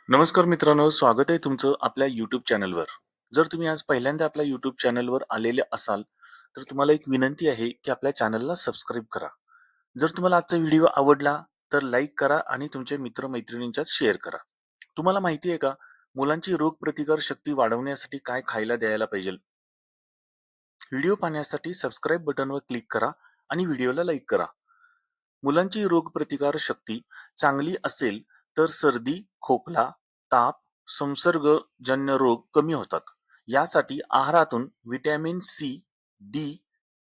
नमस्कार मित्रांनो, स्वागत आहे तुमचं आपल्या YouTube चॅनलवर. जर तुम्ही आज पहिल्यांदा आपल्या YouTube चॅनलवर आलेले असाल, तर तुम्हाला एक विनंती आहे की आपल्या चॅनलला सबस्क्राईब करा. जर तुम्हाला आजचा व्हिडिओ आवडला, तर लाईक करा आणि तुमच्या मित्र-मैत्रिणींच्यात शेअर करा. तुम्हाला माहिती आहे का, मुलांची रोगप्रतिकार शक्ती वाढवण्यासाठी काय खायला द्यायला पाहिजे? व्हिडिओ पाहण्यासाठी सबस्क्राईब बटनवर क्लिक करा आणि व्हिडिओला लाईक करा. मुलांची रोगप्रतिकार शक्ती चांगली असेल तर सर्दी, खोकला, ताप, संसर्गजन्य रोग कमी होतात. यासाठी आहारातून व्हिटॅमिन सी, डी,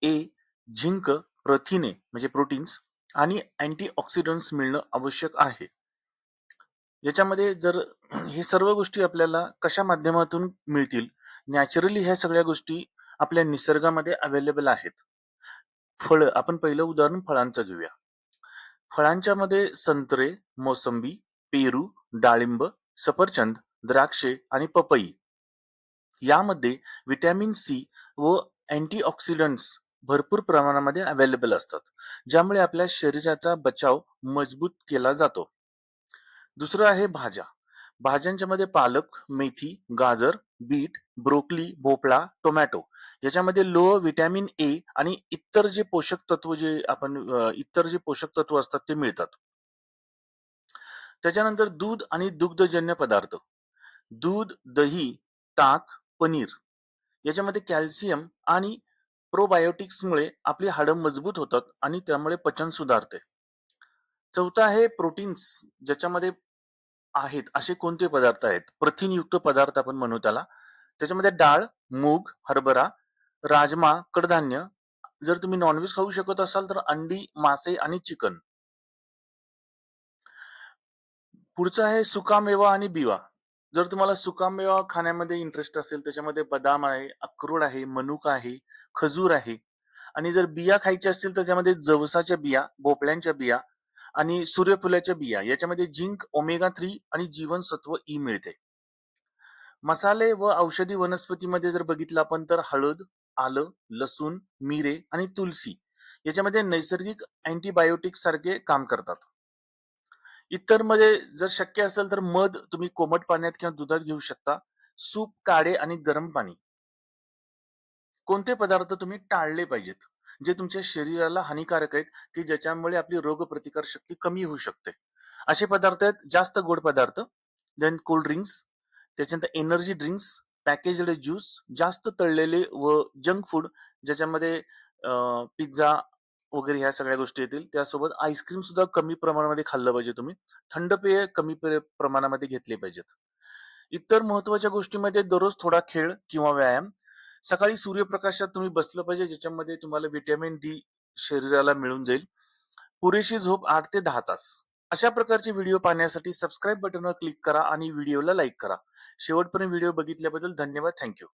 ए, झिंक, प्रथिने म्हणजे प्रोटीन्स आणि अँटीऑक्सिडंट्स मिळणं आवश्यक आहे. याच्यामध्ये जर हे सर्व गोष्टी आपल्याला कशा माध्यमातून मिळतील? नॅचरली ह्या सगळ्या गोष्टी आपल्या निसर्गामध्ये अवेलेबल आहेत. फळं, आपण पहिलं उदाहरण फळांचं घेऊया. फळांच्या मध्ये संत्रे, मोसंबी, पेरू, डाळिंब, सफरचंद, द्राक्षे आणि पपई यामध्ये व्हिटॅमिन सी व अँटीऑक्सिडंट्स भरपूर प्रमाणामध्ये अवेलेबल असतात, ज्यामुळे आपल्या शरीराचा बचाव मजबूत केला जातो. दुसरं आहे भाज्या. भाज्यांच्या मध्ये पालक, मेथी, गाजर, बीट, ब्रोकली, भोपळा, टोमॅटो याच्यामध्ये लोह, व्हिटॅमिन ए आणि इतर जे पोषक तत्व असतात ते मिळतात. त्याच्यानंतर दूध आणि दुग्धजन्य पदार्थ. दूध, दही, ताक, पनीर याच्यामध्ये कॅल्शियम आणि प्रोबायोटिक्समुळे आपली हाडं मजबूत होतात आणि त्यामुळे पचन सुधारते. चौथा आहे प्रोटीन्स, ज्याच्यामध्ये आहेत असे कोणते पदार्थ आहेत? प्रथिनयुक्त पदार्थ आपण म्हणू त्याला. त्याच्यामध्ये डाळ, मूग, हरभरा, राजमा, कडधान्य. जर तुम्ही नॉनव्हेज खाऊ शकत असाल तर अंडी, मासे आणि चिकन. पुढचं आहे सुकामेवा आणि बिवा. जर तुम्हाला सुकामेवा खाण्यामध्ये इंटरेस्ट असेल, त्याच्यामध्ये बदाम आहे, अक्रोड आहे, मनुका आहे, खजूर आहे. आणि जर बिया खायच्या असतील तर त्यामध्ये जवसाच्या बिया, भोपळ्यांच्या बिया आणि सूर्यफुलाच्या बिया. याच्यामध्ये झिंक, ओमेगा 3 आणि जीवनसत्व ई मिळते. मसाले व औषधी वनस्पतीमध्ये जर बघितलं आपण तर हळद, आलं, लसूण, मिरे आणि तुलसी याच्यामध्ये नैसर्गिक अँटीबायोटिक सारखे काम करतात. इतर मध्ये जर शक्य असेल तर मध तुम्ही कोमट पाण्यात किंवा दुधात घेऊ शकता. सूप, काढे आणि गरम पाणी. कोणते पदार्थ तुम्ही टाळले पाहिजेत, जे तुमच्या शरीराला हानिकारक आहेत, की ज्याच्यामुळे आपली रोगप्रतिकार शक्ती कमी होऊ शकते? असे पदार्थ आहेत जास्त गोड पदार्थ, देन कोल्ड ड्रिंक्स, त्याच्यानंतर एनर्जी ड्रिंक्स, पॅकेज्ड ज्यूस, जास्त तळलेले व जंक फूड, ज्याच्यामध्ये पिझ्झा वगैरे ह्या सगळ्या गोष्टी येतील. त्यासोबत आईस्क्रीम सुद्धा कमी प्रमाणामध्ये खाल्लं पाहिजे तुम्ही. थंड पेय कमी प्रमाणामध्ये घेतले पाहिजेत. इतर महत्वाच्या गोष्टीमध्ये दररोज थोडा खेळ किंवा व्यायाम. सकाळी सूर्यप्रकाशात तुम्ही बसलं पाहिजे, ज्याच्यामध्ये तुम्हाला व्हिटॅमिन डी शरीराला मिळून जाईल. पुरेशी झोप 8 ते 10 तास. अशा प्रकारचे व्हिडिओ पाहण्यासाठी सबस्क्राईब बटनवर क्लिक करा आणि व्हिडिओला लाईक करा. शेवटपर्यंत व्हिडिओ बघितल्याबद्दल धन्यवाद. थँक्यू.